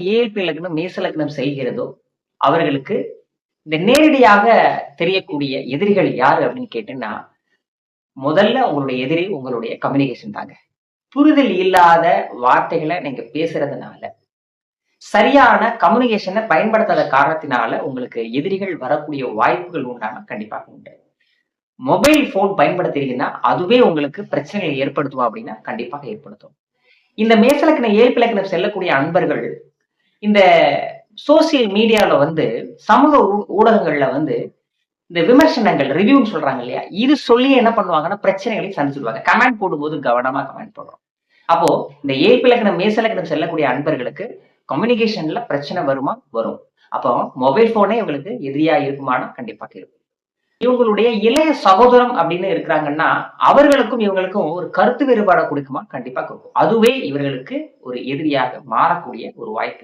ALP லக்னம், மேச லக்னம் செய்கிறதோ, அவர்களுக்கு இந்த நேரடியாக தெரியக்கூடிய எதிரிகள் யாரு அப்படின்னு கேட்டீங்கன்னா, முதல்ல உங்களுடைய எதிரி உங்களுடைய கம்யூனிகேஷன் தாங்க. புரிதல் இல்லாத வார்த்தைகள நீங்க பேசுறதுனால, சரியான கம்யூனிகேஷன பயன்படுத்தாத காரணத்தினால உங்களுக்கு எதிரிகள் வரக்கூடிய வாய்ப்புகள் உண்டானா கண்டிப்பாக உண்டு. மொபைல் போன் பயன்படுத்துறீங்கன்னா, அதுவே உங்களுக்கு பிரச்சனைகளை ஏற்படுத்துமா அப்படின்னா, கண்டிப்பாக ஏற்படுத்தும். இந்த மேச லக்னம், ஏஎல்பி லக்னம் செல்லக்கூடிய அன்பர்கள், இந்த சோசியல் மீடியால வந்து சமூக ஊடகங்கள்ல வந்து இந்த விமர்சனங்கள், ரிவ்யூன்னு சொல்றாங்க இல்லையா? இது சொல்லி என்ன பண்ணுவாங்கன்னா, பிரச்சனைகளை சந்திச்சுடுவாங்க. கமெண்ட் போடும்போது கவனமா கமெண்ட் போடணும். அப்போ இந்த ஏஎல்பி லக்னம், மேச லக்னம் செல்லக்கூடிய அன்பர்களுக்கு கம்யூனிகேஷன்ல பிரச்சனை வருமா? வரும். அப்போ மொபைல் போனே இவங்களுக்கு எதிரியா இருக்குமானா? கண்டிப்பாக இருக்கும். இவங்களுடைய இளைய சகோதரம் அப்படின்னு இருக்கிறாங்கன்னா, அவர்களுக்கும் இவங்களுக்கும் ஒரு கருத்து வேறுபாட குடுக்குமா? கண்டிப்பா குடுக்கும். அதுவே இவர்களுக்கு ஒரு எதிரியாக மாறக்கூடிய ஒரு வாய்ப்பு